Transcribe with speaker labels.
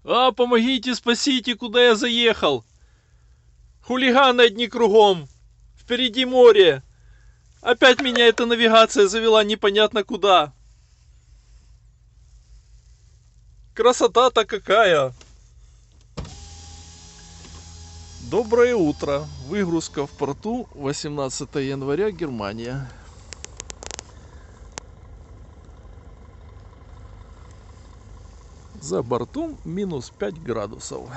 Speaker 1: А, помогите, спасите, куда я заехал? Хулиганы одни кругом. Впереди море. Опять меня эта навигация завела непонятно куда. Красота-то какая. Доброе утро. Выгрузка в порту, 18 января, Германия. За бортом минус 5 градусов.